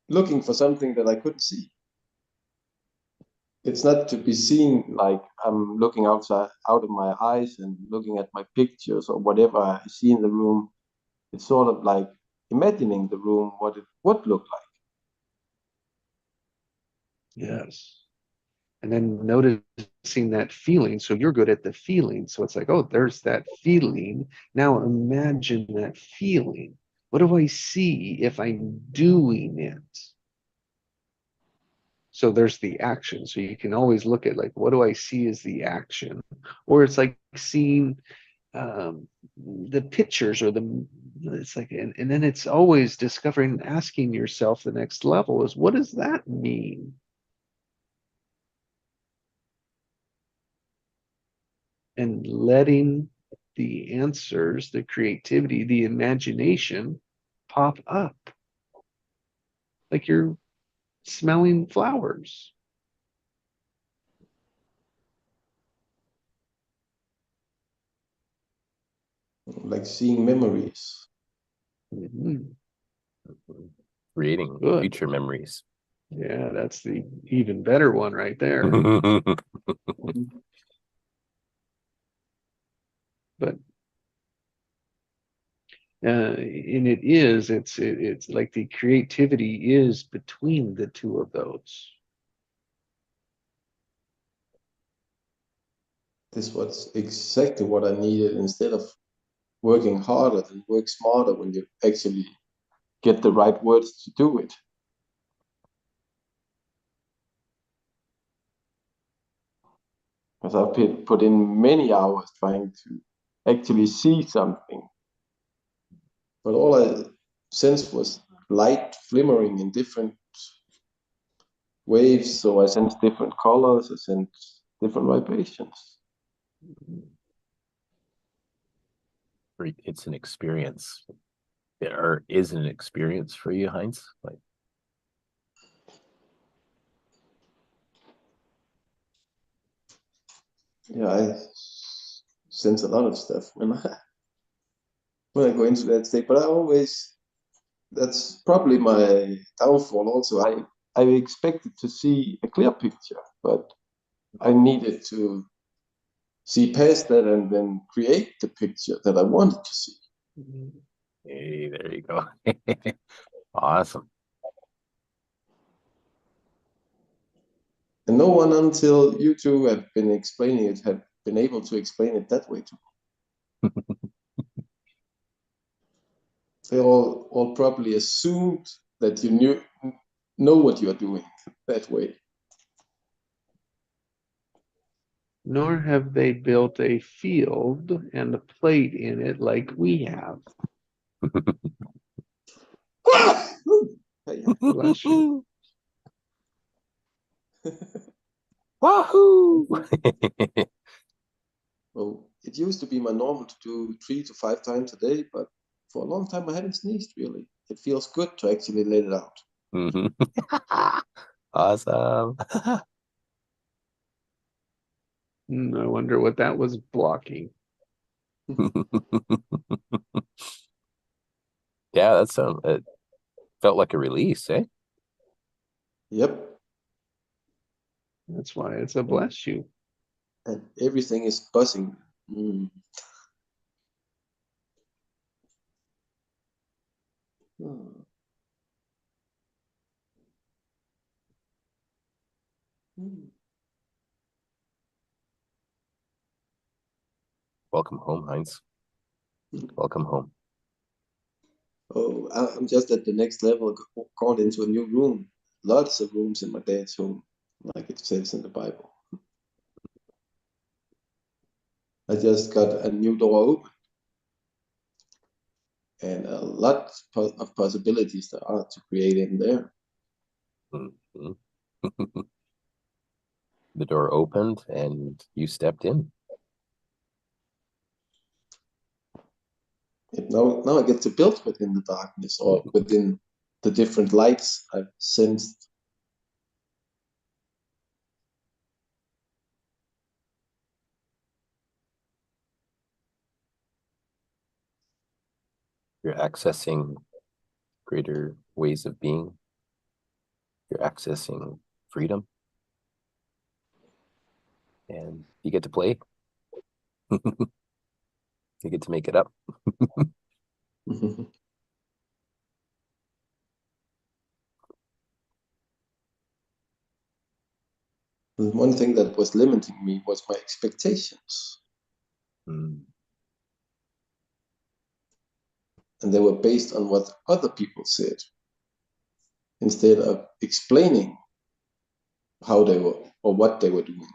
looking for something that I couldn't see. It's not to be seen like I'm looking outside out of my eyes and looking at my pictures or whatever I see in the room. It's sort of like imagining the room, what it would look Yes. And then noticing that feeling. So you're good at the feeling. So it's like, oh, there's that feeling. Now imagine that feeling. What do I see if I'm doing it? So there's the action. So you can always look at like, what do I see as the action? Or it's like seeing the pictures or it's like, and then it's always discovering and asking yourself the next level is what does that mean? And letting the answers, the creativity, the imagination pop up like you're smelling flowers. like seeing memories. Mhm. Creating Good. future memories. Yeah, that's the even better one right there. But and it's like the creativity is between the two of those. This was exactly what I needed instead of working harder and work smarter when you actually get the right words to do it. Because I've put in many hours trying to actually see something, but all I sensed was light flimmering in different waves. So I sensed different colors, I sensed different vibrations. It's an experience. Or is an experience for you, Heinz? Like, Yeah, I sense a lot of stuff when I go into that state. But I always, that's probably my downfall also. I expected to see a clear picture, but I needed to see past that and then create the picture that I wanted to see. hey, there you go. Awesome. And no one until you two have been explaining it have been able to explain it that way to me. They all probably assumed that you know what you are doing that way. Nor have they built a field and a plate in it like we have. Bless you. Wahoo! Well, it used to be my normal to do 3 to 5 times a day, but for a long time I haven't sneezed really. It feels good to actually let it out. Mhm. Awesome. I wonder what that was blocking. Yeah, it felt like a release, eh? Yep. That's why it's a bless you. And everything is buzzing. Mm. Mm. Mm. Welcome home, Heinz. Welcome home. Oh, I'm just at the next level, gone into a new room. Lots of rooms in my dad's home, like it says in the Bible. I just got a new door open and a lot of possibilities there are to create in there. Mhm. The door opened and you stepped in. Now I get to build within the darkness or within the different lights I've sensed. You're accessing greater ways of being. You're accessing freedom. And you get to play. You get to make it up. And one thing that was limiting me was my expectations. Mm. And they were based on what other people said, instead of explaining how they were or what they were doing.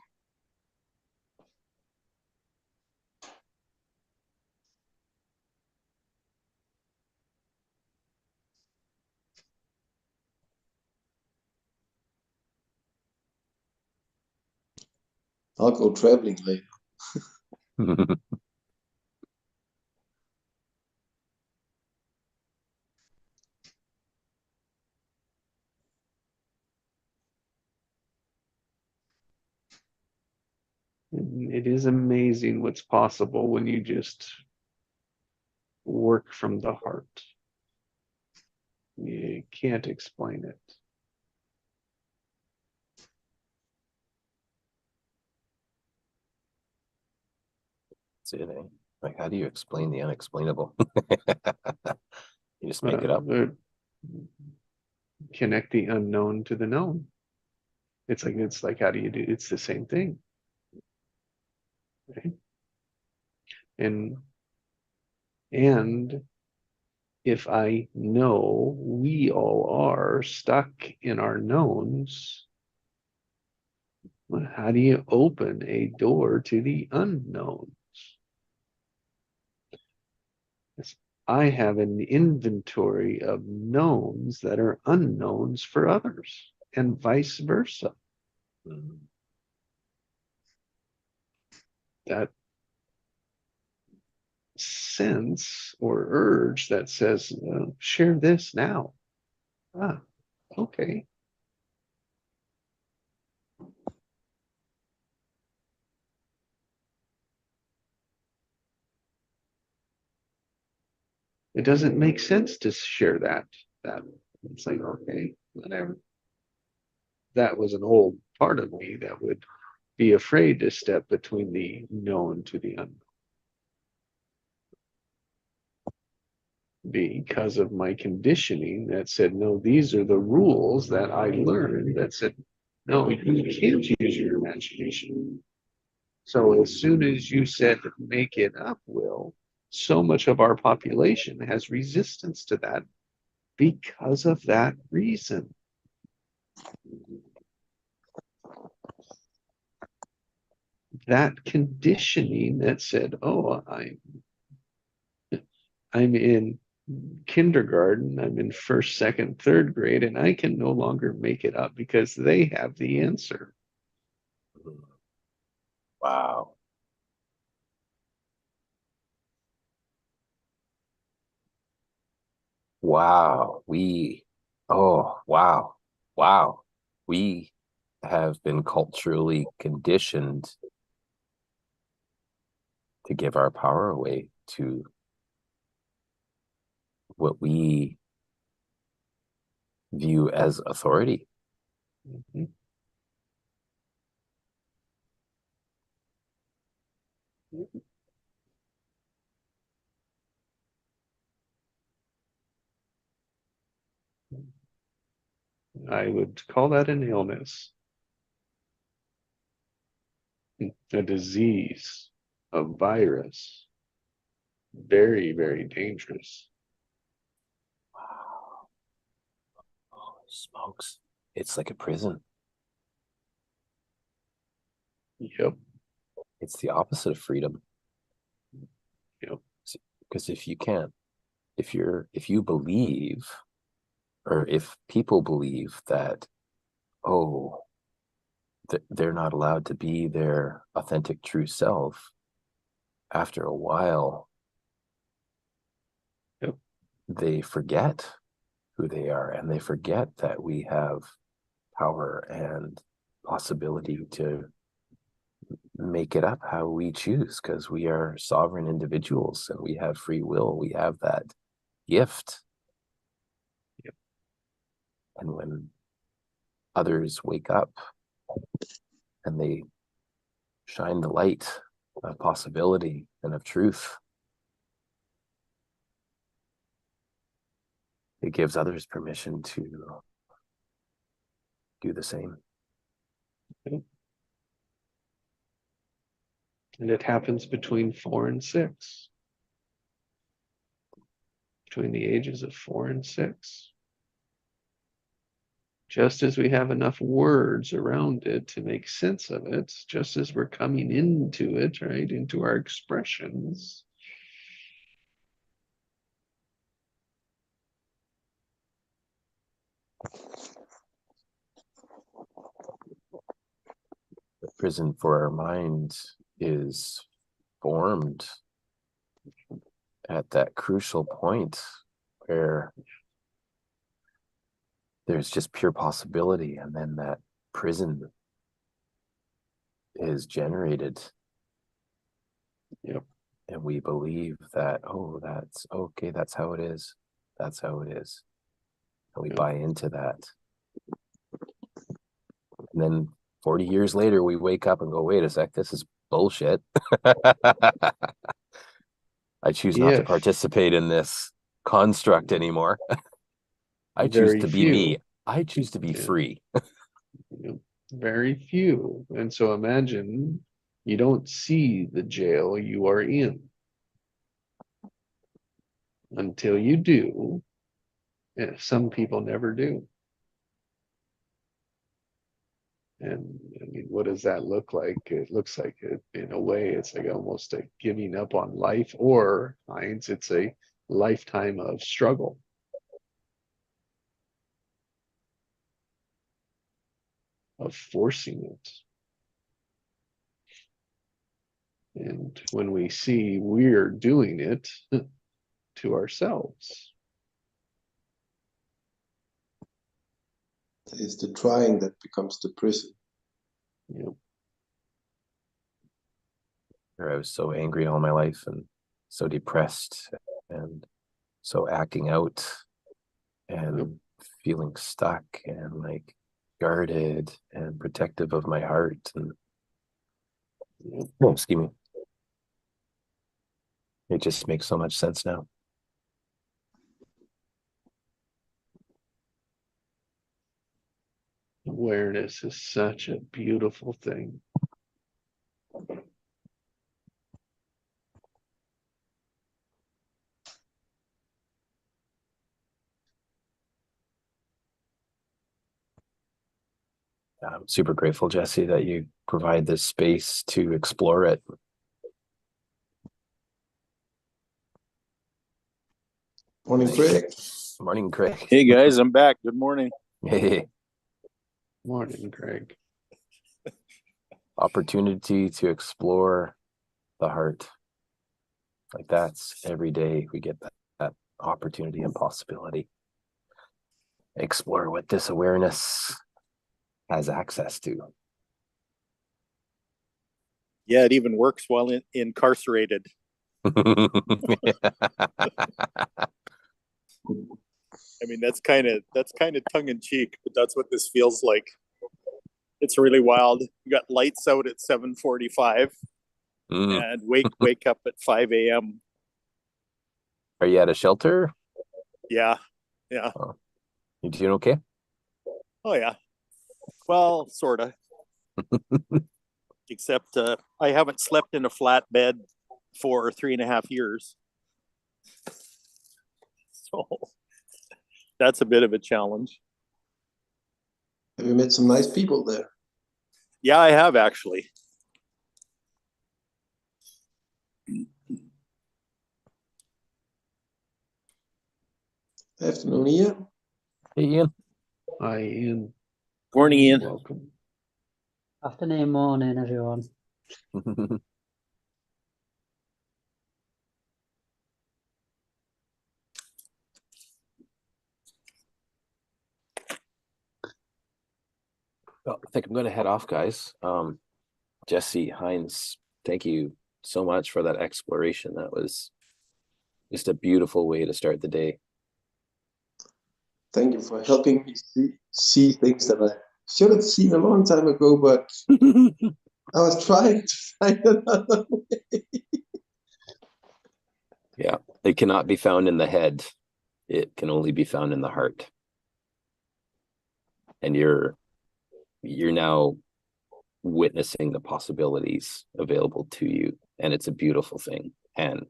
I'll go traveling later. It is amazing what's possible when you just work from the heart. You can't explain it. That's it, eh? Like, how do you explain the unexplainable? You just make it up. Connect the unknown to the known. It's like how do you do? It's the same thing, right? And if I know we all are stuck in our knowns, well, how do you open a door to the unknowns? I have an inventory of knowns that are unknowns for others, and vice versa. Mm. That sense or urge that says, share this now. Ah, okay. It doesn't make sense to share that. It's like, okay, whatever. That was an old part of me that would be afraid to step between the known to the unknown because of my conditioning that said, no, these are the rules that I learned that said, no, you can't use your imagination. So as soon as you said, make it up, Will, so much of our population has resistance to that because of that reason. That conditioning that said, oh, I'm in kindergarten, I'm in first, second, third grade, and I can no longer make it up because they have the answer. Wow. Wow. Oh, wow. Wow. We have been culturally conditioned to give our power away to what we view as authority. Mm-hmm. I would call that an illness, a disease, a virus. Very, very dangerous. Wow. Oh, smokes. It's like a prison. Yep. It's the opposite of freedom. Yep. Because if you believe, or if people believe that, oh, they're not allowed to be their authentic true self, after a while, Yep. they forget who they are, and they forget that we have power and possibility to make it up how we choose, because we are sovereign individuals and we have free will. We have that gift. Yep. And when others wake up and they shine the light of possibility and of truth, it gives others permission to do the same. And it happens between 4 and 6. Between the ages of 4 and 6. Just as we have enough words around it to make sense of it, just as we're coming into it, right, into our expressions, The prison for our mind is formed at that crucial point where there's just pure possibility, and then that prison is generated. Yep. And we believe that, oh, that's okay, that's how it is. That's how it is. And we Yep. buy into that. And then 40 years later, we wake up and go, wait a sec, this is bullshit. I choose not to Yes. participate in this construct anymore. I choose Very to be few. me. I choose to be Yeah. free. Yep. Very few. And so imagine you don't see the jail you are in until you do. And some people never do. And I mean, what does that look like? It looks like in a way, it's like almost a giving up on life, or Heinz, it's a lifetime of struggle. Of forcing it. And when we see we're doing it to ourselves. It's the trying that becomes the prison. You know, I was so angry all my life and so depressed and so acting out and feeling stuck and like guarded and protective of my heart. And oh, excuse me. It just makes so much sense now. awareness is such a beautiful thing. I'm super grateful, Jesse, that you provide this space to explore it. Morning, Craig. Morning, Craig. Hey guys, I'm back. Good morning. Hey, Morning, Craig. opportunity to explore the heart. Like that's every day we get that opportunity and possibility. Explore what this awareness has access to. Yeah, it even works while incarcerated. I mean, that's kind of tongue in cheek, but that's what this feels like. It's really wild. You got lights out at 7:45 and wake up at 5 a.m. Are you at a shelter? Yeah. Oh. You doing okay? Oh yeah. Well, sorta. Except I haven't slept in a flat bed for 3.5 years. So that's a bit of a challenge. Have you met some nice people there? Yeah, I have actually. Afternoon, Ian. Hey, Ian. Hi, Ian. Morning, Ian. Welcome. Afternoon, morning, everyone. Well, I think I'm going to head off, guys. Jesse, Heinz, thank you so much for that exploration. That was just a beautiful way to start the day. Thank you for helping me see things that I should have seen a long time ago, but I was trying to find another way. Yeah, it cannot be found in the head. It can only be found in the heart. And you're now witnessing the possibilities available to you, and it's a beautiful thing. And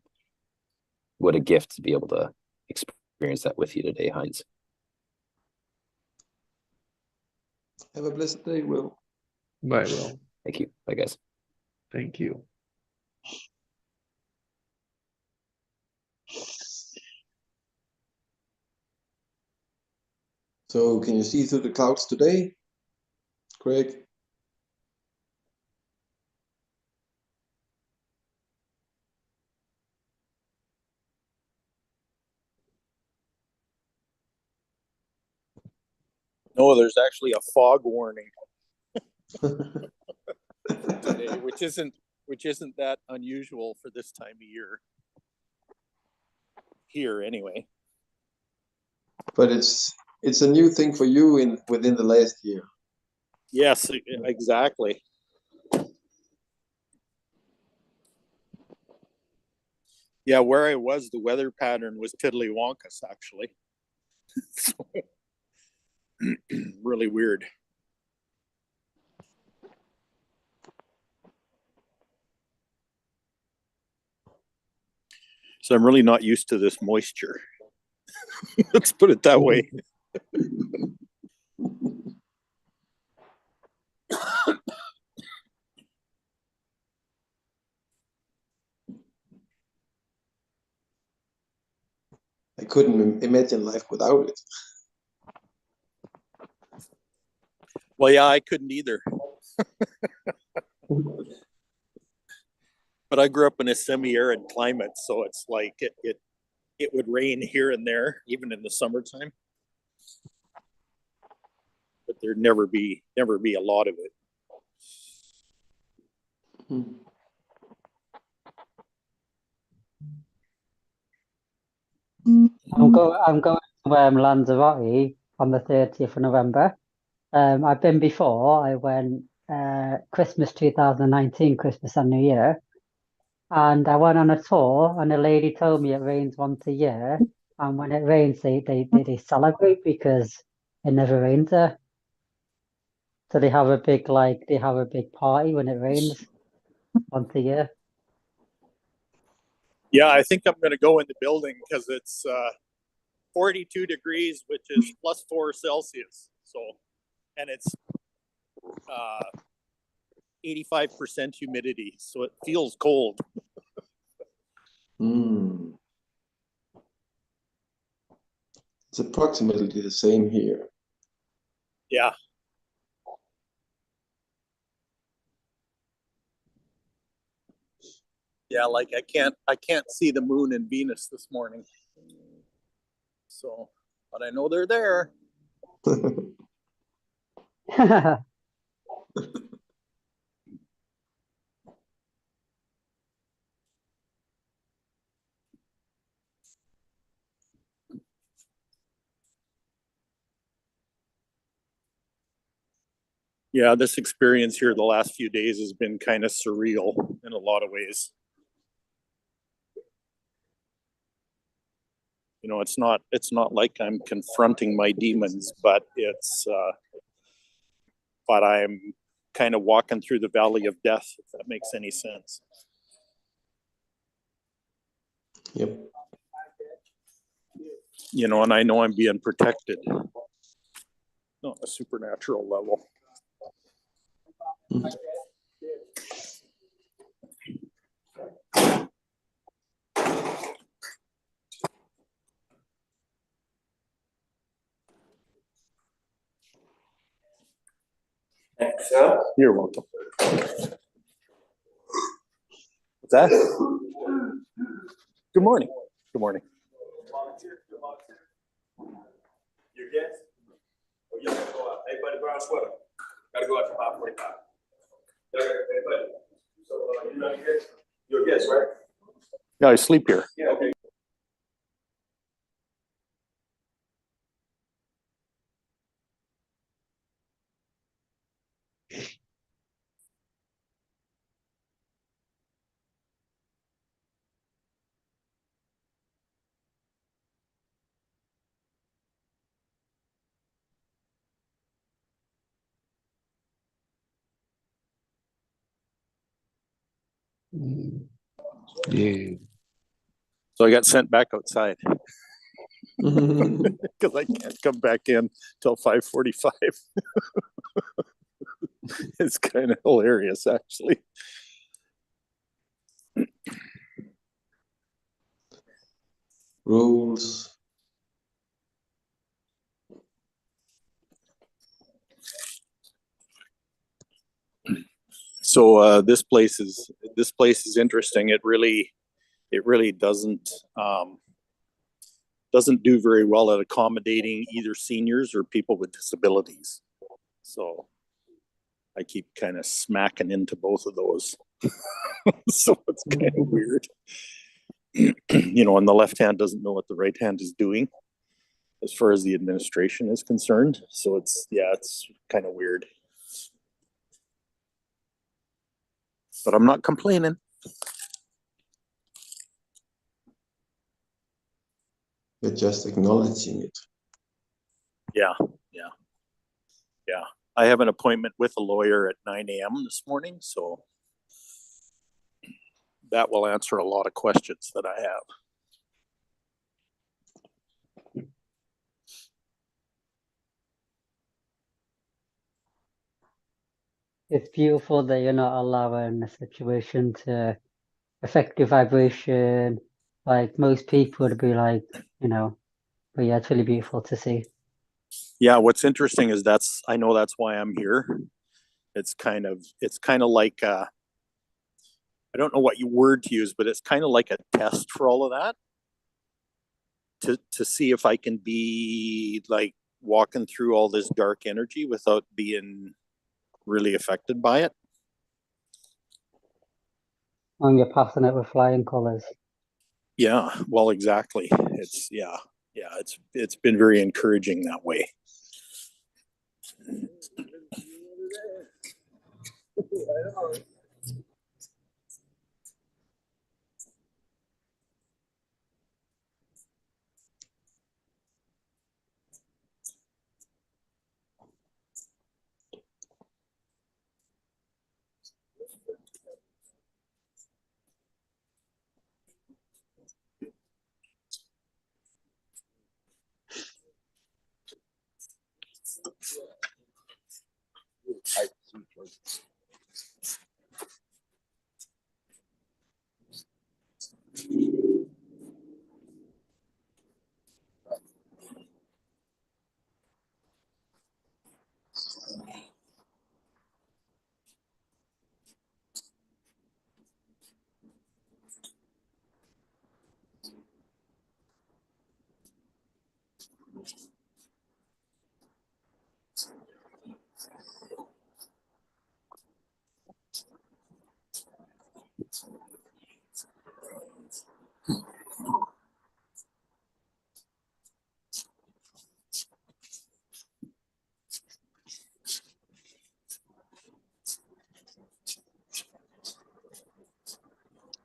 what a gift to be able to experience that with you today, Heinz. Have a blessed day, Will. Bye, Will. Thank you. Bye, guys. Thank you. So, can you see through the clouds today, Craig? No, there's actually a fog warning today, which isn't that unusual for this time of year. Here, anyway. But it's a new thing for you within the last year. Yes, exactly. Yeah, where I was, the weather pattern was tiddlywonkus, actually. So, really weird. So I'm really not used to this moisture. Let's put it that way. I couldn't imagine life without it. Well, yeah, I couldn't either. But I grew up in a semi-arid climate, so it's like it would rain here and there, even in the summertime. But there'd never be a lot of it. I'm going to Lanzarote on the 30th of November. I've been before. I went Christmas 2019, Christmas and New Year. And I went on a tour, and a lady told me it rains once a year. And when it rains, they celebrate because it never rains there. So they have a big party when it rains once a year. Yeah, I think I'm going to go in the building because it's 42 degrees, which is +4 Celsius. So, and it's 85% humidity, so it feels cold. It's approximately the same here. Yeah. Yeah, like I can't see the moon and Venus this morning. So, but I know they're there. Yeah, this experience here the last few days has been kind of surreal in a lot of ways. You know, it's not like I'm confronting my demons, but but I'm kind of walking through the valley of death, if that makes any sense. Yep. You know, and I know I'm being protected on a supernatural level. Thanks, sir. You're welcome. What's that? Good morning. Good morning. Your guest? Oh, you gotta go out. Hey, buddy, brown sweater. Gotta go out to 5:45. Hey, buddy. So, you're not here? You're a guest, right? Yeah, I sleep here. Yeah, okay. Mm. Yeah. So I got sent back outside Mm-hmm. because I can't come back in till 5:45. It's kind of hilarious, actually. Rules. So this place is interesting. It really doesn't do very well at accommodating either seniors or people with disabilities. So I keep kind of smacking into both of those. So it's kind of weird. You know, and the left hand doesn't know what the right hand is doing as far as the administration is concerned. So it's kind of weird. But I'm not complaining. You're just acknowledging it. Yeah. I have an appointment with a lawyer at 9 a.m. this morning, so that will answer a lot of questions that I have. It's beautiful that you're not allowing the situation to affect your vibration. Like most people would be like, but yeah, it's really beautiful to see. Yeah, what's interesting is I know that's why I'm here. It's kind of like I don't know what word to use, but it's kind of like a test for all of that to see if I can be like walking through all this dark energy without being really affected by it. And you're passing it with flying colors. Yeah, well, exactly. It's been very encouraging that way.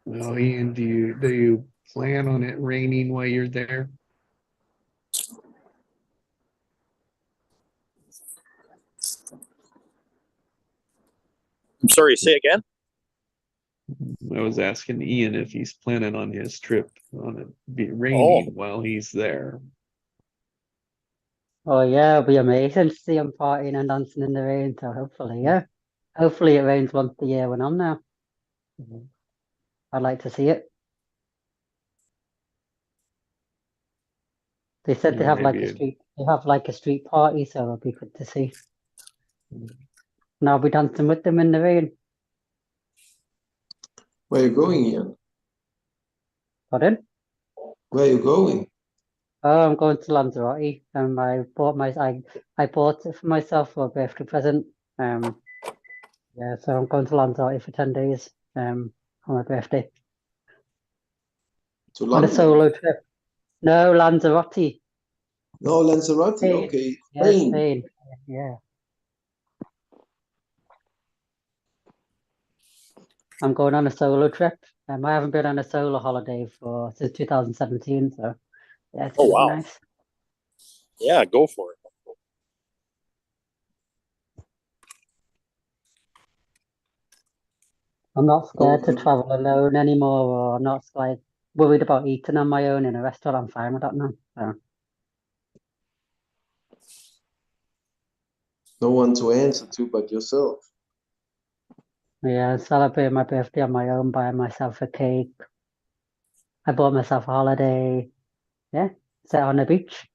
Well, Ian, do you plan on it raining while you're there? I'm sorry, say again? I was asking Ian if he's planning on his trip on it be raining while he's there. Oh yeah, it'll be amazing to see them partying and dancing in the rain. So hopefully, yeah. Hopefully it rains once a year when I'm there. I'd like to see it. They said they Yeah, have like maybe a street party, so it'll be good to see. And I'll be dancing with them in the rain. Where are you going, Ian? Pardon? Where are you going? Oh, I'm going to Lanzarote, and I bought it for myself for a birthday present. Yeah, so I'm going to Lanzarote for 10 days. On my birthday To on a London? solo trip. No, Lanzarote. No, Lanzarote. Spain. Okay, Yeah, Spain. Spain. Yeah. I'm going on a solo trip. I haven't been on a solo holiday since 2017, so yeah, it's Oh, gonna be wow. nice. Yeah, go for it. I'm not scared to Oh, travel alone anymore, or not like worried about eating on my own in a restaurant. I'm fine with that now. So, no one to answer to but yourself. yeah, celebrate my birthday on my own, buying myself a cake. I bought myself a holiday. Yeah, sit on the beach.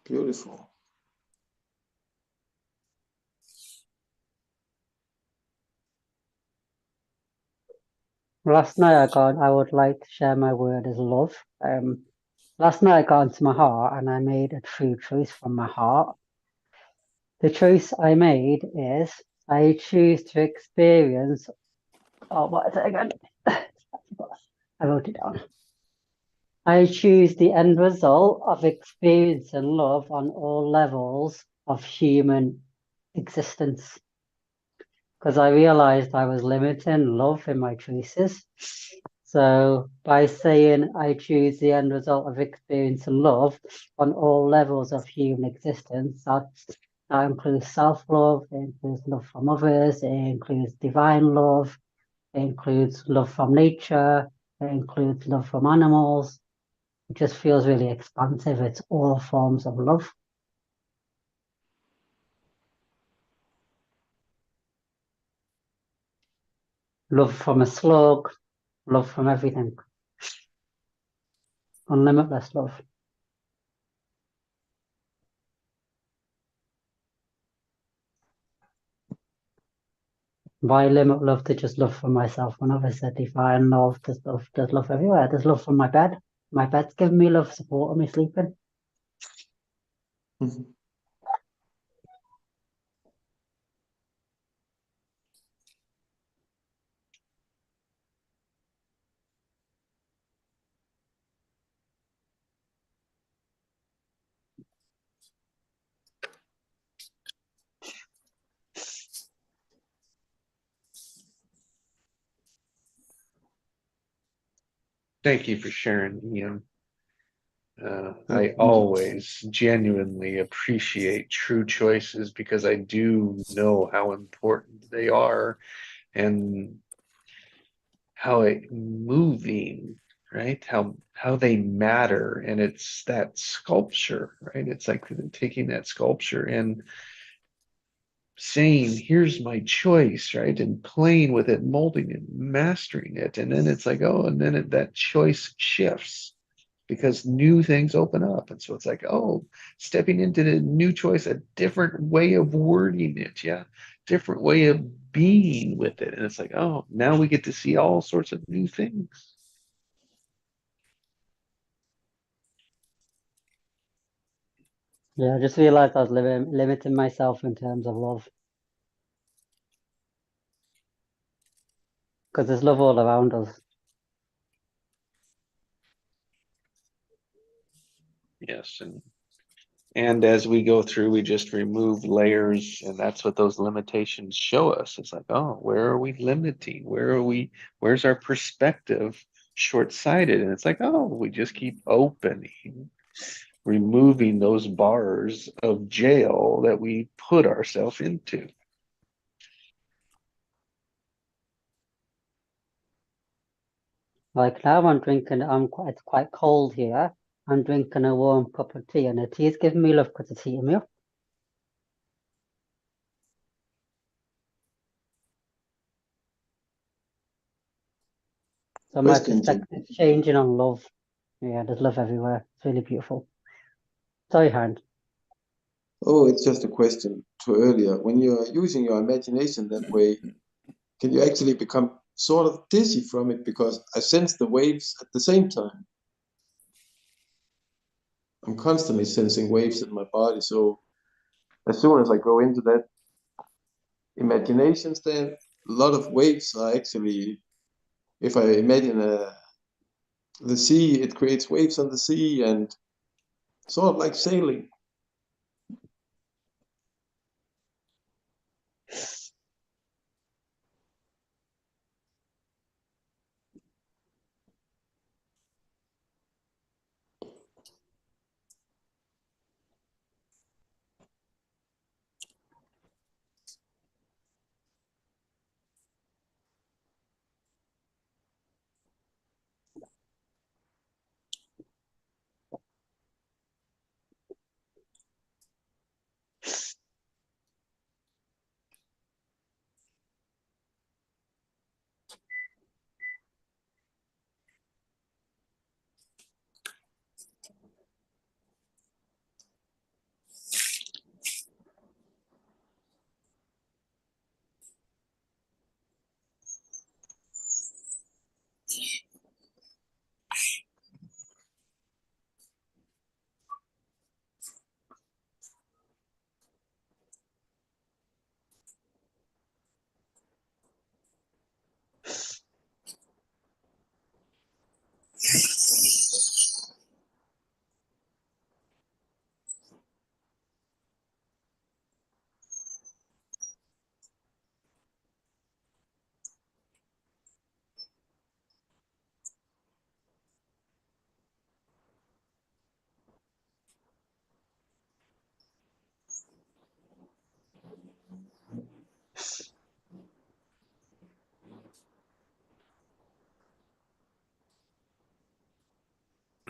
Beautiful. Last night I would like to share my word as love. Last night I got into my heart and I made a true choice from my heart. The choice I made is I choose to experience. Oh, what is it again? I wrote it down. I choose the end result of experiencing love on all levels of human existence. Because I realized I was limiting love in my choices. So by saying I choose the end result of experiencing love on all levels of human existence, that includes self-love, it includes love from others, it includes divine love, it includes love from nature, it includes love from animals. It just feels really expansive. It's all forms of love. Love from a slug, love from everything. Unlimitless love. Why limit love to just love for myself when others said divine love, there's love everywhere. There's love from my bed. My bed's giving me love, supporting me sleeping. Mhm. Thank you for sharing, Ian. I always genuinely appreciate true choices because I do know how important they are and how moving, right? How they matter, and it's that sculpture, right? It's like taking that sculpture and saying, "Here's my choice," right? And playing with it, molding it, mastering it, and then it's like, oh, and then that choice shifts because new things open up. And so it's like, oh, stepping into the new choice, a different way of wording it. Yeah. Different way of being with it. And it's like, oh, now we get to see all sorts of new things. Yeah, I just realized I was limiting myself in terms of love. Because there's love all around us. Yes. And as we go through, we just remove layers, and that's what those limitations show us. It's like, oh, where are we limiting? Where's our perspective short-sighted? And it's like, oh, we just keep opening, removing those bars of jail that we put ourselves into. Like now it's quite cold here. I'm drinking a warm cup of tea and the tea is giving me love because it's heating me up. So my Question, Jim. perspective is changing on love. Yeah, there's love everywhere. It's really beautiful. Sorry, Hand. Oh, it's just a question to earlier. When you're using your imagination that way, can you actually become sort of dizzy from it? Because I sense the waves at the same time. I'm constantly sensing waves in my body. So as soon as I go into that imagination stand, a lot of waves are actually, if I imagine the sea, it creates waves on the sea and sort of like sailing.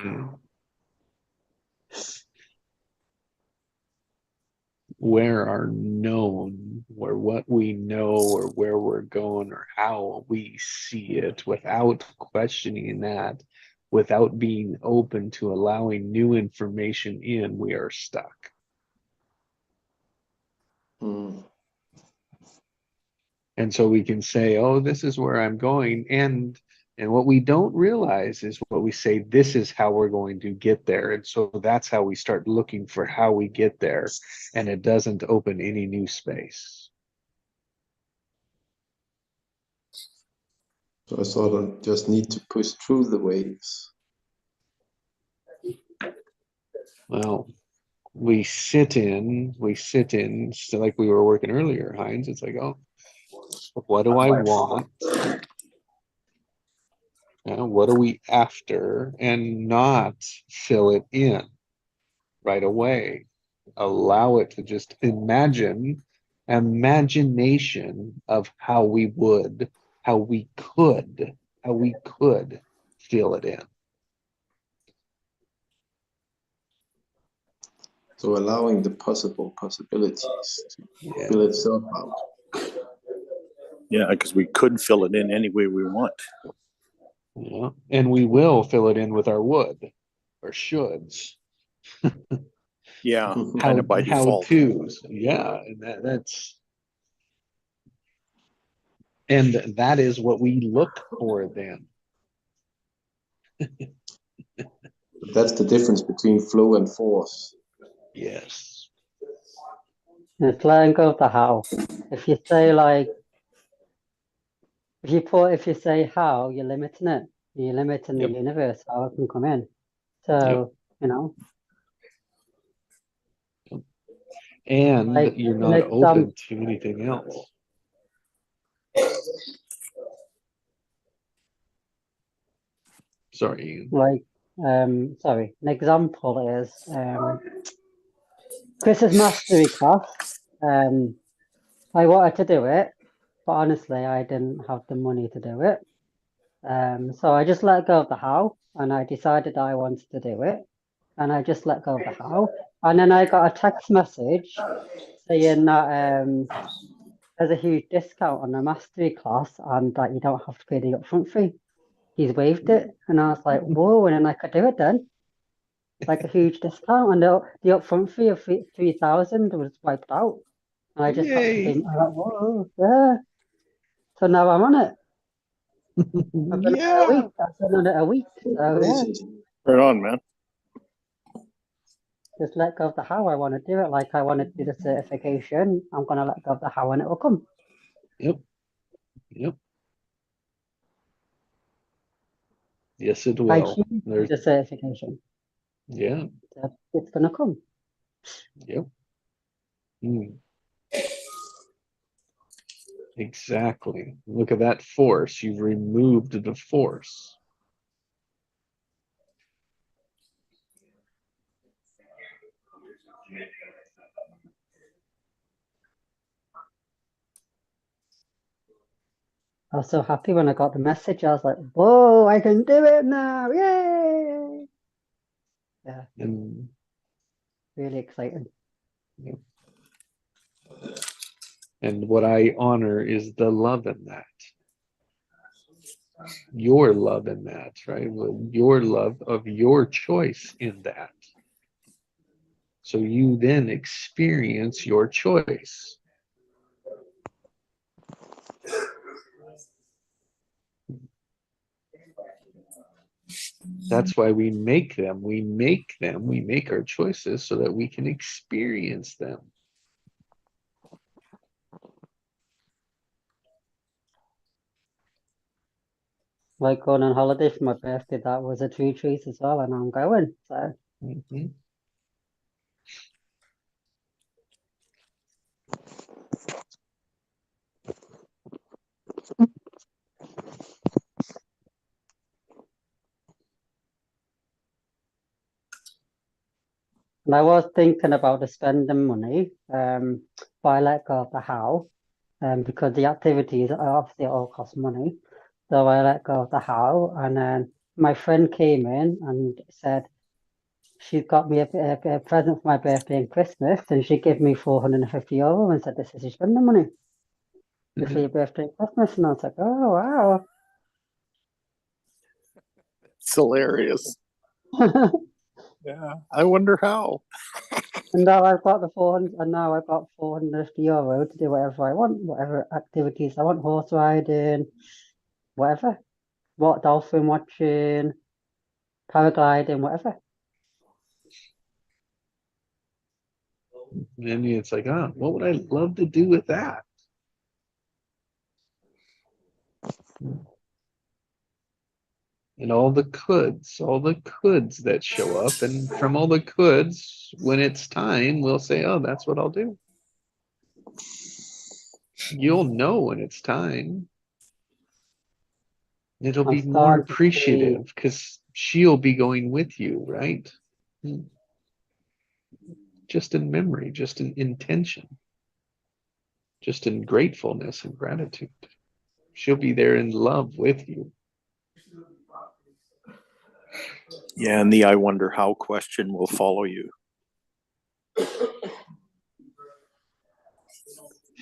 Mm. Where our known, or what we know, or where we're going, or how we see it, without questioning that, without being open to allowing new information in, we are stuck. Mm. And so we can say, oh, this is where I'm going. And what we don't realize is what we say, this is how we're going to get there. And so that's how we start looking for how we get there. And it doesn't open any new space. So I sort of just need to push through the waves. Well, we sit in, so like we were working earlier, Heinz. It's like, oh, what do I want? What are we after? And not fill it in right away. Allow it to just imagination of how we would, how we could fill it in. So allowing the possibilities to fill itself out. Yeah, because we could fill it in any way we want. Yeah. And we will fill it in with our would or shoulds. Yeah, Mhm. kind of by how default. to's. Yeah, and that is what we look for then. That's the difference between flow and force. Yes. It's letting go of the how. If you say like, if you say how, you're limiting it. You're limiting the Yep. universe, how it can come in. So, you know, And like you're an not example, open to anything else. Sorry. like, sorry, an example is Chris's mastery class. I wanted to do it, but honestly, I didn't have the money to do it. So I just let go of the how, and I decided I wanted to do it, and I just let go of the how. And then I got a text message saying that there's a huge discount on the mastery class and that you don't have to pay the upfront fee. He's waived it, and I was like, whoa! And then I could do it then, like a huge discount, and the upfront fee of 3,000 was wiped out. And I just had to pay. Yay. I went, whoa, yeah. So now I'm on it. I've been on it a Yeah. week. I've been on it a week. So yeah, Amazing. Right on, man. just let go of the how I want to do it. Like I want to do the certification. I'm gonna let go of the how and it will come. Yep. Yep. Yes, it I will. choose to do There's, the certification. yeah. It's gonna come. Yep. Mm. Exactly. Look at that force. You've removed the force. I was so happy when I got the message. I was like, whoa, I can do it now. Yay! Yeah, And really exciting. and what I honor is the love in that. Your love in that, right? Your love of your choice in that. So you then experience your choice. That's why we make them. We make our choices so that we can experience them. Like going on holiday for my birthday, that was a true choice as well, and I'm going. So Mhm. and I was thinking about the spending money, but I let go of the how, because the activities are obviously all cost money. So I let go of the how, and then my friend came in and said she got me a present for my birthday and Christmas, and she gave me €450 and said, "This is your spending money for your birthday and Christmas." And I was like, "Oh wow!" It's hilarious. Yeah, I wonder how. And now I've got the 400, and now I've got €450 to do whatever I want, whatever activities I want, horse riding, whatever, dolphin watching, paragliding, whatever. And it's like, oh, what would I love to do with that? And all the coulds that show up, and from all the coulds, when it's time, we'll say, oh, that's what I'll do. You'll know when it's time. It'll I'm be more starting to see, appreciative because she'll be going with you, right? Just in memory, just in intention, just in gratefulness and gratitude. She'll be there in love with you. Yeah, and the I wonder how question will follow you.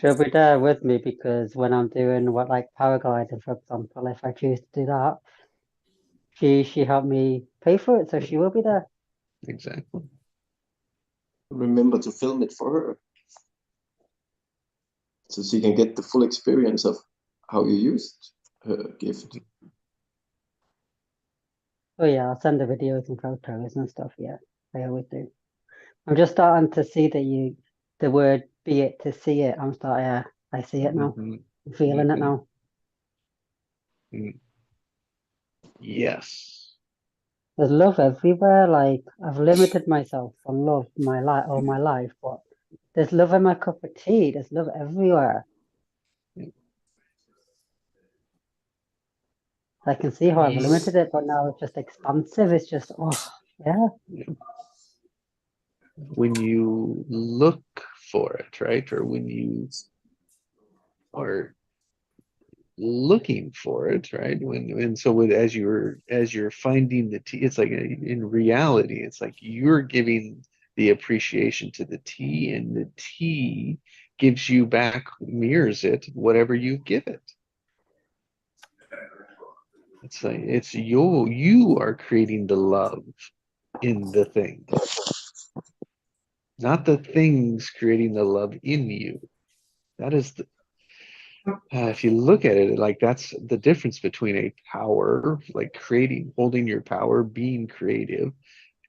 she'll be there with me because when I'm doing like paragliding, for example, if I choose to do that, she helped me pay for it, so she will be there. Exactly. Remember to film it for her, so she can get the full experience of how you used her gift. Oh yeah, I'll send the videos and photos and stuff. Yeah, I always do. I'm just starting to see the word "be it" to see it. I see it now. Mhm. I'm feeling it now. Yes. There's love everywhere. Like I've limited myself on love all my life, but there's love in my cup of tea. There's love everywhere. I can see how I've limited it, but now it's just expansive. It's just, oh, yeah. When you look for it, right? Or when you are looking for it, right? As you're finding the tea, it's like in reality, it's like you're giving the appreciation to the tea, and the tea gives you back, mirrors it, whatever you give it. It's like you are creating the love in the thing, not the things creating the love in you. That is if you look at it like that's the difference between a power, like creating, holding your power, being creative,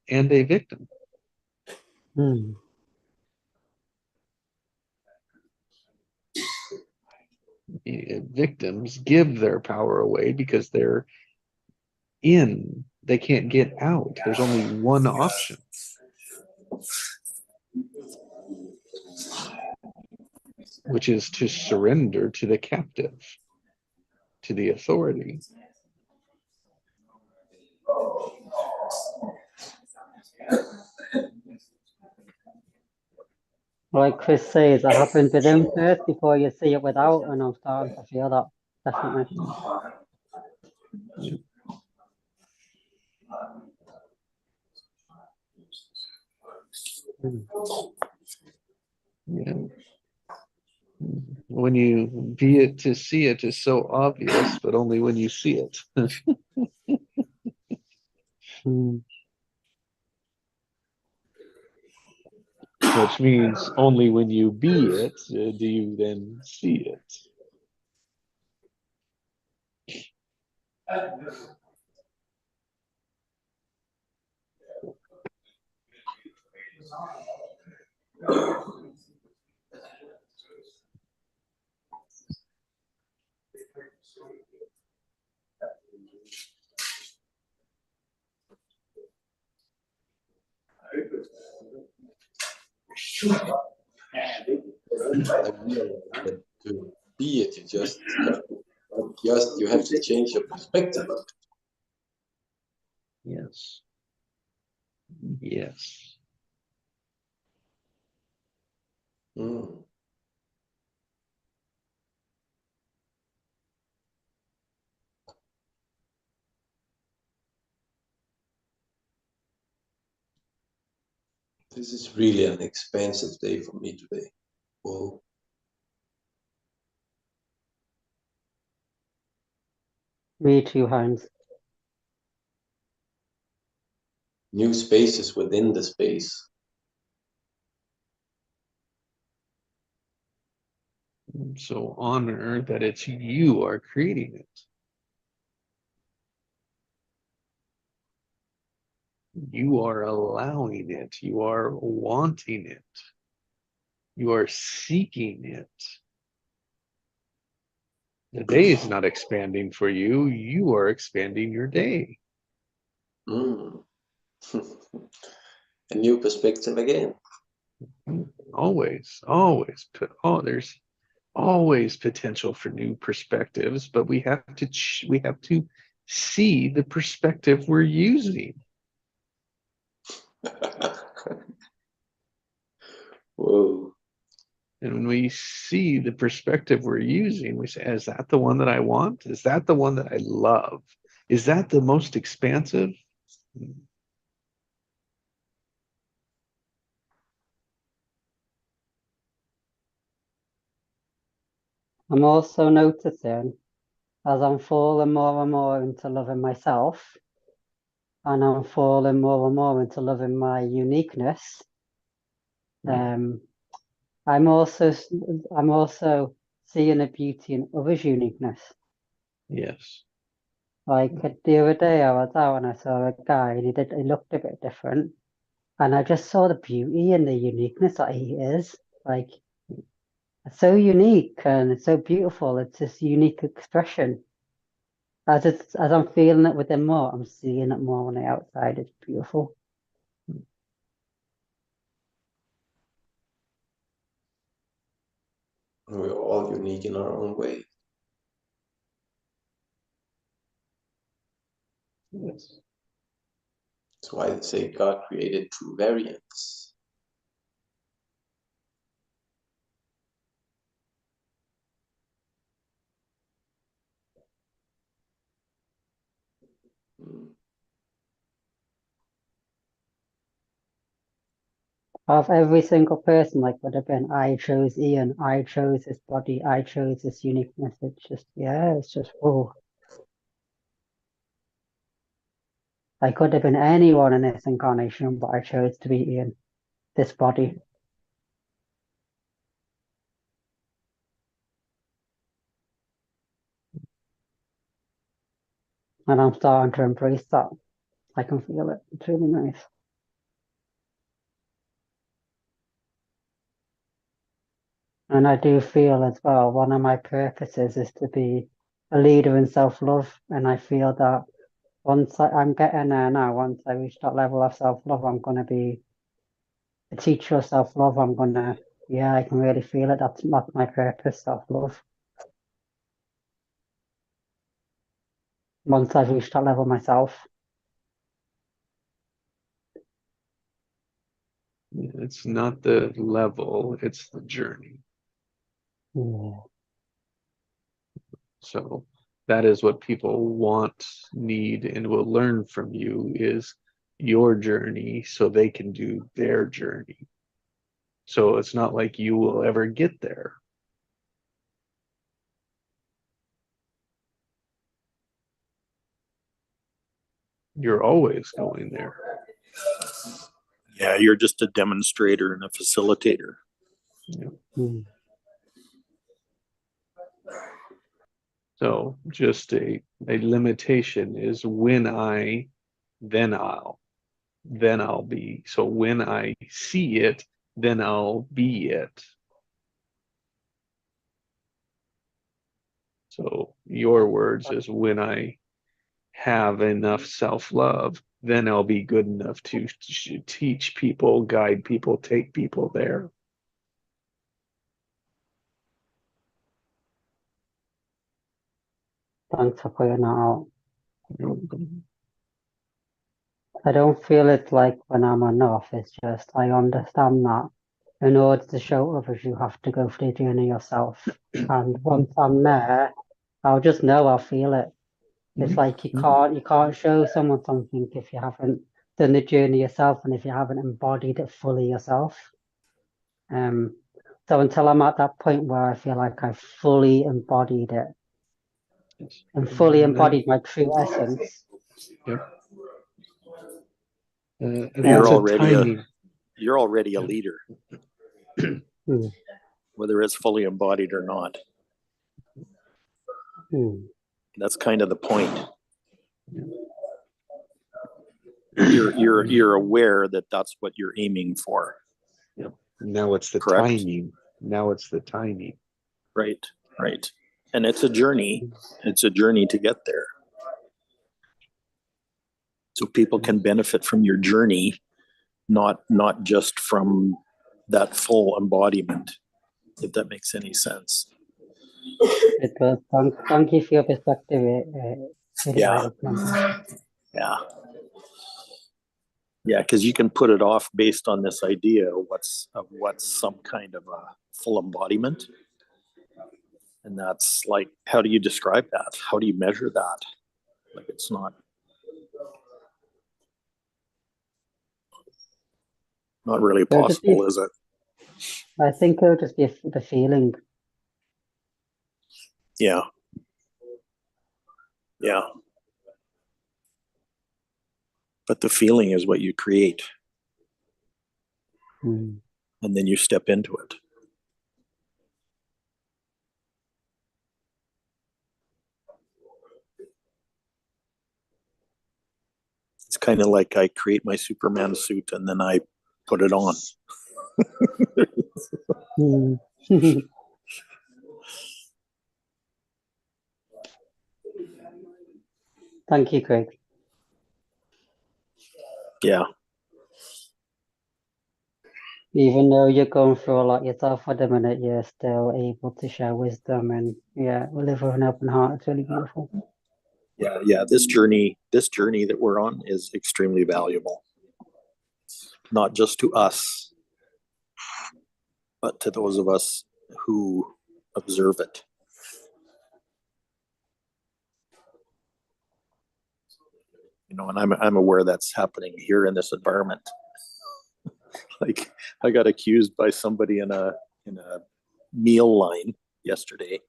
and a victim. Hmm. Victims give their power away because they can't get out. There's only one option. Which is to surrender to the captive, to the authority. Like Chris says, it happens within first before you see it without, and I'm starting to feel that, definitely. Yeah. When you be it to see it is so obvious, but only when you see it. Which means only when you be it do you then see it. To be it, you have to change your perspective of it. Yes. Yes. Mm. This is really an expensive day for me today. Whoa. Me too, Heinz. New spaces within the space. So honor that it's you are creating it. You are allowing it. You are wanting it. You are seeking it. The day is not expanding for you. You are expanding your day. Mm. A new perspective again. Always, always. Oh, there's always potential for new perspectives, but we have to see the perspective we're using. Whoa. And when we see the perspective we're using, we say, is that the one that I want? Is that the one that I love? Is that the most expansive? I'm also noticing as I'm falling more and more into loving myself, and I'm falling more and more into loving my uniqueness. I'm also seeing the beauty in others' uniqueness. Yes. Like the other day, I was out and I saw a guy, and he looked a bit different, and I just saw the beauty and the uniqueness that he is. Like, it's so unique and it's so beautiful. It's this unique expression. As I'm feeling it within more, I'm seeing it more on the outside. It's beautiful. We're all unique in our own way. Yes. That's why they say God created true variants. Mm. Of every single person, like would have been, I chose Ian, I chose this body, I chose this uniqueness. It's just, yeah, it's just, whoa. I could have been anyone in this incarnation, but I chose to be Ian, this body. And I'm starting to embrace that. I can feel it. It's really nice. And I do feel as well, one of my purposes is to be a leader in self-love. And I feel that I'm getting there now, once I reach that level of self-love, I'm going to be a teacher of self-love. Yeah, I can really feel it. That's my purpose, self-love. Once I've reached that level myself. It's not the level, it's the journey. Yeah. So that is what people want, need, and will learn from you is your journey so they can do their journey. So it's not like you will ever get there. You're always going there. Yeah, you're just a demonstrator and a facilitator. Yeah. Mm. So just a limitation is when then I'll be. So when I see it, then I'll be it. So your words is when I have enough self-love, then I'll be good enough to teach people, guide people, take people there. Thanks for pointing that out. I don't feel it's like when I'm enough. It's just I understand that in order to show others, you have to go through the journey yourself. And once I'm there, I'll just know, I'll feel it. It's like you can't show someone something if you haven't done the journey yourself and if you haven't embodied it fully yourself. So until I'm at that point where I feel like I've fully embodied it Yes. and fully And then- embodied my true essence, and You're that's a already timing. you're already a leader, Hmm. whether it's fully embodied or not. That's kind of the point. You're aware that that's what you're aiming for, Now it's the Correct. timing. Now it's the timing. right? Right. And it's a journey. It's a journey to get there. So people can benefit from your journey, not just from that full embodiment, if that makes any sense. It does. Thank you for your perspective. Yeah. Yeah. Yeah, because you can put it off based on this idea of what's some kind of a full embodiment. And that's like, how do you describe that? How do you measure that? Like, it's not really It'll just be- possible, is it? I think it'll just be the feeling. Yeah. Yeah. But the feeling is what you create, Hmm. and then you step into it. It's kind of like I create my Superman suit and then I put it on. Hmm. Thank you, Craig. Yeah. Even though you're going through a lot yourself at the minute, you're still able to share wisdom and live with an open heart. It's really beautiful. Yeah. This journey that we're on is extremely valuable. Not just to us, but to those of us who observe it. You know, and I'm aware that's happening here in this environment. Like, I got accused by somebody in a meal line yesterday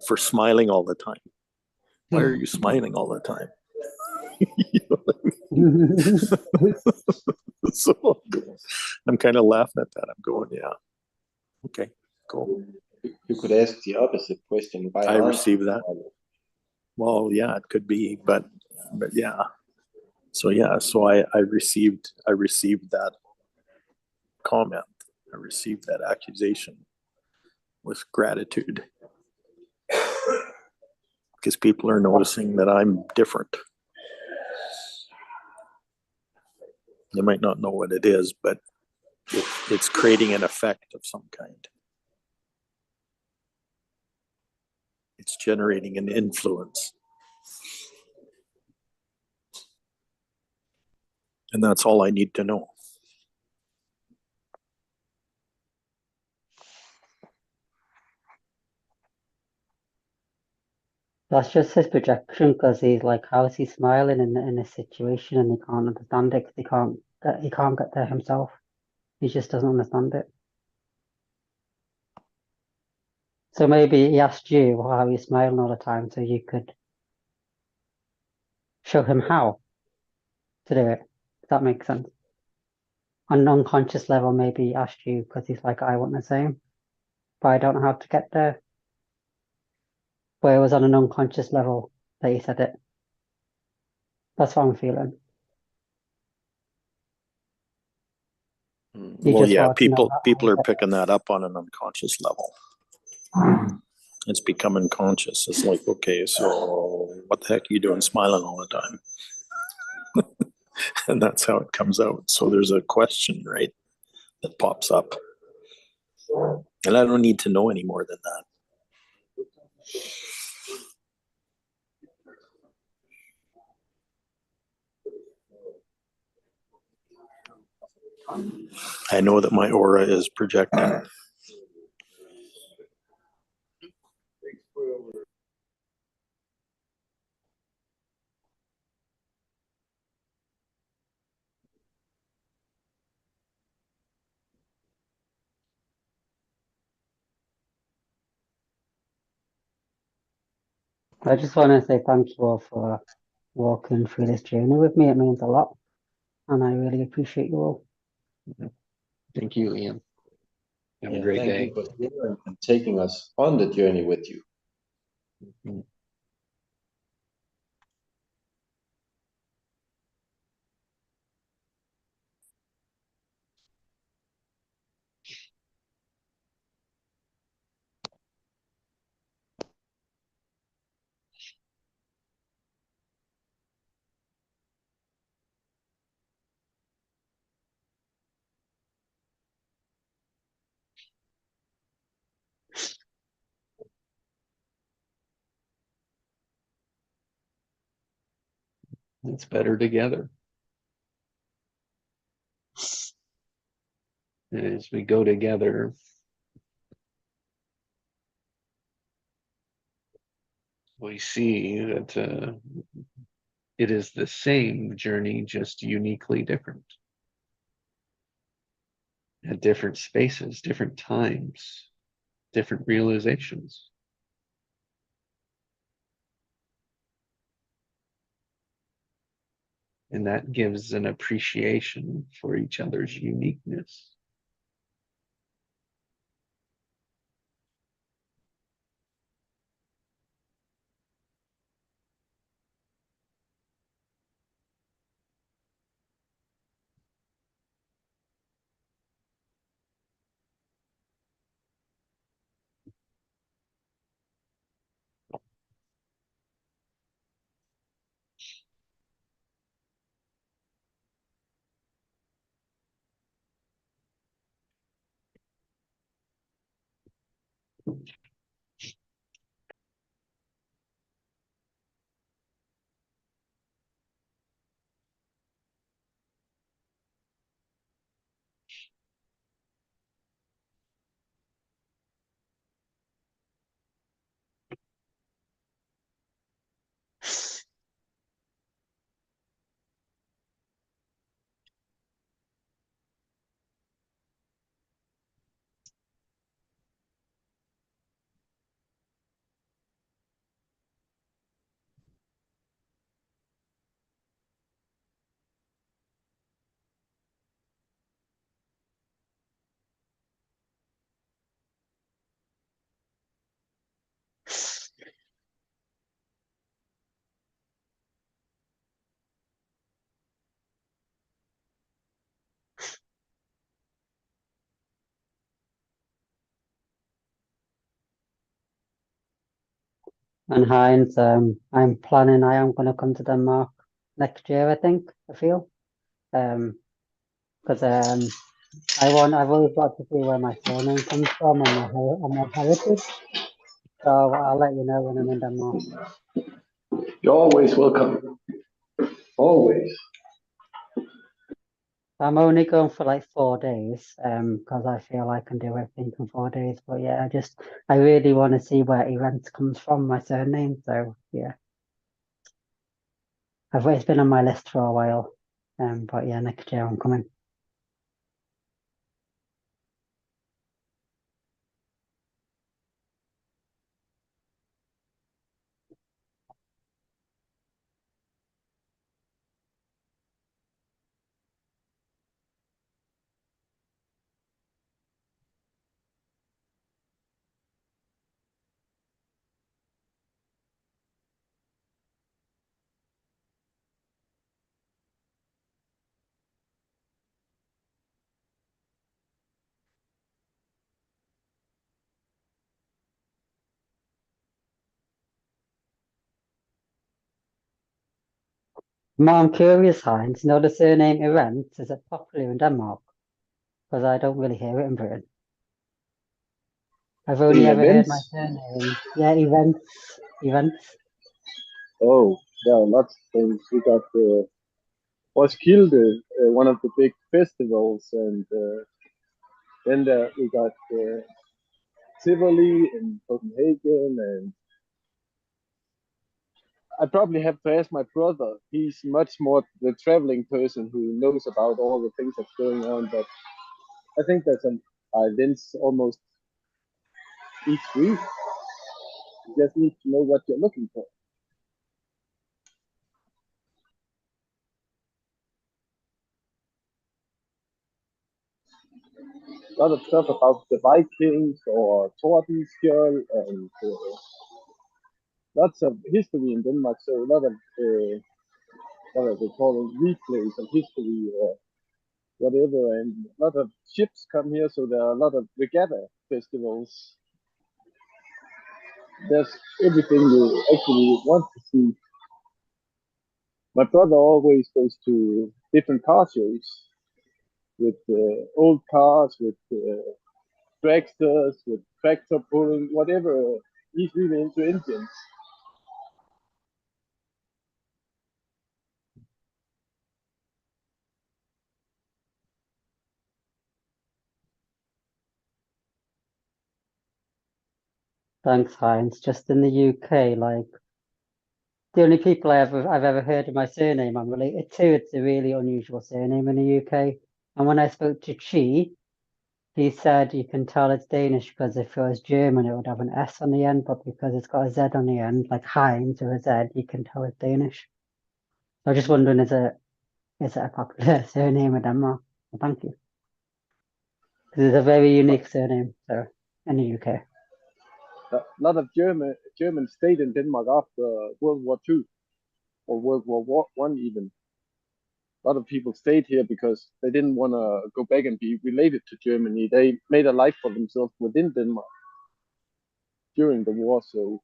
for smiling all the time. Why are you smiling all the time? You know what I mean? So I'm kind of laughing at that. I'm going, yeah. Okay, cool. You could ask the opposite question. Why I aren't receive you that. smiling? Well, yeah, it could be, but yeah. So yeah, so I received that comment. I received that accusation with gratitude. Because people are noticing that I'm different. They might not know what it is, but it's creating an effect of some kind. It's generating an influence. And that's all I need to know. That's just his projection because he's like, how is he smiling in a situation and he can't understand it because he can't get there himself. He just doesn't understand it. So maybe he asked you how you're smiling all the time so you could show him how to do it. Does that make sense? On an unconscious level, maybe he asked you because he's like, I want the same, but I don't know how to get there. But it was on an unconscious level that he said it. That's what I'm feeling. You Well, just yeah, want to know people how are picking that up on an unconscious level. It's becoming conscious. It's like, okay, so what the heck are you doing smiling all the time? And that's how it comes out. So there's a question, right, that pops up. And I don't need to know any more than that. I know that my aura is projecting. I just want to say thank you all for walking through this journey with me. It means a lot, and I really appreciate you all. Thank you, Ian. Have a Yeah, great thank day. you for sharing and taking us on the journey with you. Mhm. It's better together. As we go together, we see that it is the same journey, just uniquely different. At different spaces, different times, different realizations. And that gives an appreciation for each other's uniqueness. And Heinz, I'm planning. I am going to come to Denmark next year. I think. I feel. Because I've always got to see where my surname comes from and my heritage. So I'll let you know when I'm in Denmark. You're always welcome. Always. I'm only going for like 4 days, because I feel I can do everything in 4 days. But yeah, I really want to see where events comes from, my surname. So yeah, it's been on my list for a while. But yeah, next year I'm coming. But I'm curious, Heinz, the surname Events, is it popular in Denmark? Because I don't really hear it in Britain. I've only ever heard my surname. Yeah, Events. Oh, there are lots of things. We got Roskilde, one of the big festivals, and then we got Tivoli in Copenhagen, and I probably have to ask my brother. He's much more the traveling person who knows about all the things that's going on. But I think there's an events almost each week. You just need to know what you're looking for. a lot of stuff about the Vikings or Tordenskjold and lots of history in Denmark. So a lot of what are they called, replays of history or whatever, and a lot of ships come here. So there are a lot of regatta festivals. There's everything you actually want to see. My brother always goes to different car shows with old cars, with dragsters, with tractor pulling, whatever. He's really into engines. Thanks, Heinz. Just in the UK, like the only people I've ever heard of my surname I'm related to, it's a really unusual surname in the UK. And when I spoke to Chi, he said you can tell it's Danish because if it was German, it would have an S on the end, but because it's got a Z on the end, like Heinz with a Z, you can tell it's Danish. So I'm just wondering, is it a popular surname in Denmark? Well, thank you. Because it's a very unique surname, so in the UK. A lot of German stayed in Denmark after World War II or World War One even. A lot of people stayed here because they didn't want to go back and be related to Germany. They made a life for themselves within Denmark during the war. So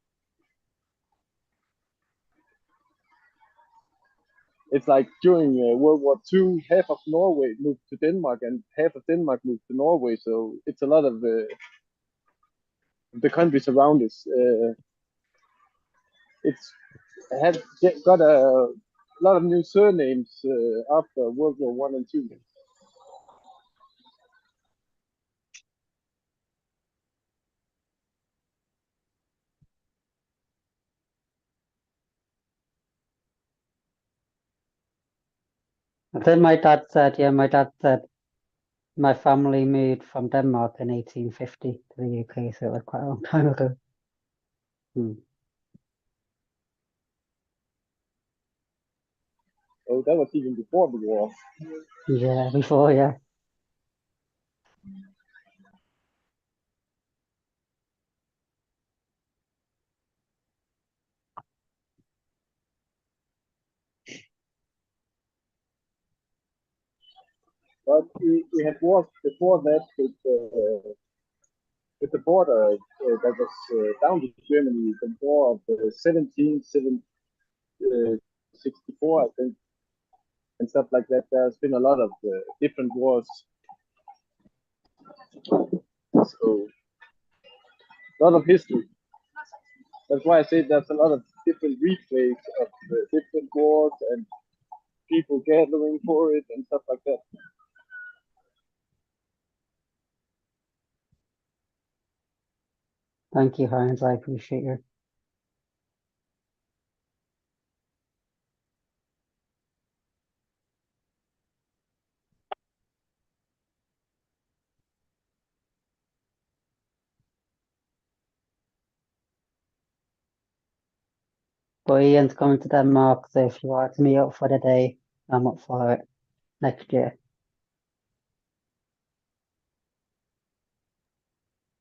it's like during World War II, half of Norway moved to Denmark and half of Denmark moved to Norway. So it's a lot of the countries around us. It's had got a lot of new surnames after World War One and Two. And then my dad said my family moved from Denmark in 1850 to the UK, so it was quite a long time ago. Oh, that was even before the war. Yeah, before, yeah. But we had wars before that with the border that was down to Germany, the war of 1764, I think, and stuff like that. There's been a lot of different wars. So, a lot of history. That's why I say there's a lot of different replays of different wars and people gathering for it and stuff like that. Thank you, Heinz. I appreciate you. But Ian's coming to Denmark, so if you want to meet up for the day, I'm up for it next year.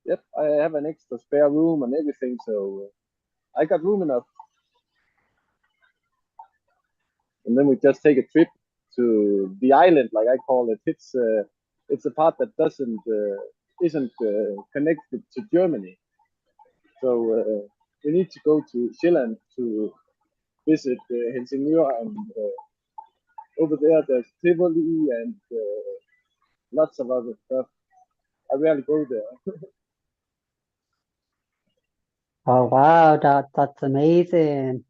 Yep, I have an extra spare room and everything, so I got room enough. And then we just take a trip to the island, like I call it. It's a part that isn't connected to Germany. So we need to go to Sjælland to visit Helsingør, and over there there's Tivoli and lots of other stuff. I rarely go there. Oh wow, that's amazing.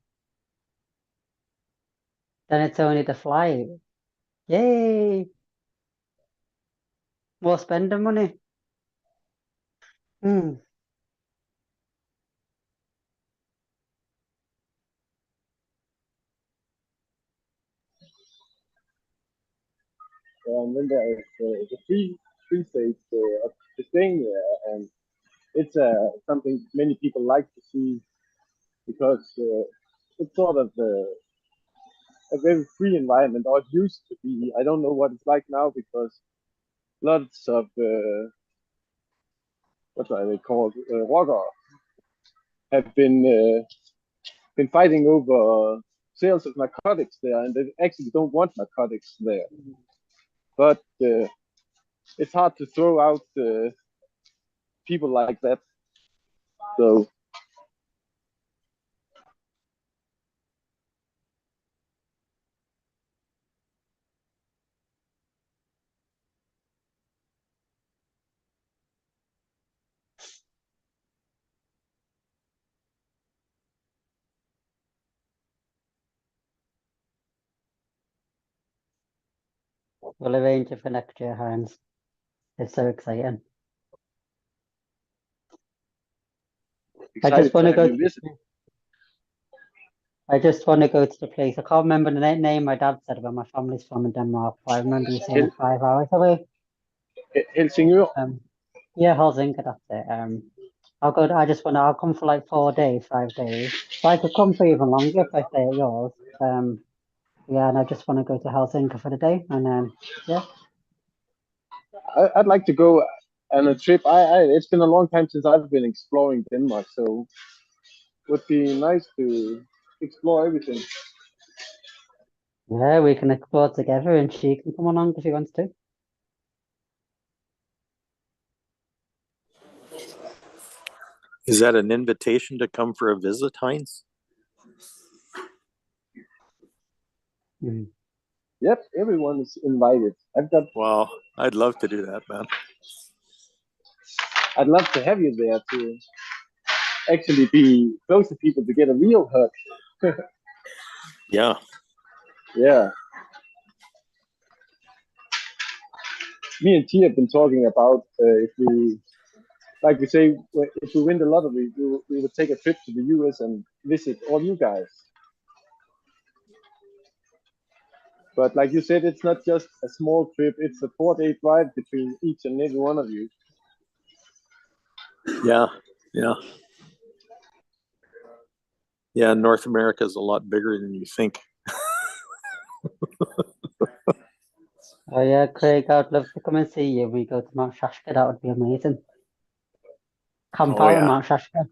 Then it's only the flight. Yay! More spending money. Hmm. And then there is the free states of Estonia, and it's something many people like to see because it's sort of a very free environment, or it used to be. I don't know what it's like now because lots of what are they called, rocker, have been fighting over sales of narcotics there, and they actually don't want narcotics there. But it's hard to throw out people like that. So We'll arrange it for next year, Hans. It's so exciting. I just excited want to have go you visit. I just want to go to the place. I can't remember the name my dad said about my family's from in Denmark, but I remember you saying it's 5 hours away. Helsingør. Yeah, Helsinki, that's it. I'll come for like 4 days, 5 days. So I could come for even longer if I stay at yours. Yeah, and I just want to go to Helsinki for the day, and then yeah. I'd like to go on a trip. It's been a long time since I've been exploring Denmark, so it would be nice to explore everything. Yeah, we can explore together, and she can come along if she wants to. Is that an invitation to come for a visit, Heinz? Yep, everyone is invited. Wow, I'd love to do that, man. I'd love to have you there to actually be close to people to get a real hug. Yeah. Yeah. Me and T have been talking about if we, like we say, if we win the lottery, we would take a trip to the US and visit all you guys. But like you said, it's not just a small trip, it's a 4-day drive between each and every one of you. Yeah. Yeah. Yeah, North America is a lot bigger than you think. Oh yeah, Craig, I'd love to come and see you. We go to Mount Shasta, that would be amazing. Camp out in Mount Shasta.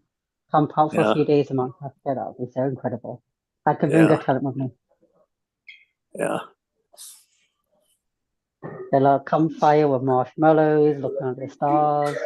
Camp out for a few days in Mount Shasta, that would be so incredible. I could bring a talent with me. Yeah. They'll have a campfire with marshmallows, looking at the stars.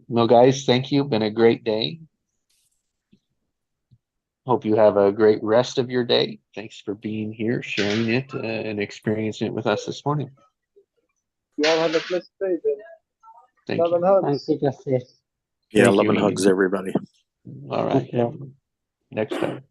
Well, guys, thank you. Been a great day. Hope you have a great rest of your day. Thanks for being here, sharing it, and experiencing it with us this morning. You all have a blessed day then. Thank Love you. and hugs. Thank you, Justice. Yeah, Thank love you, and Ian. hugs, everybody. All right. Thank you. Next time.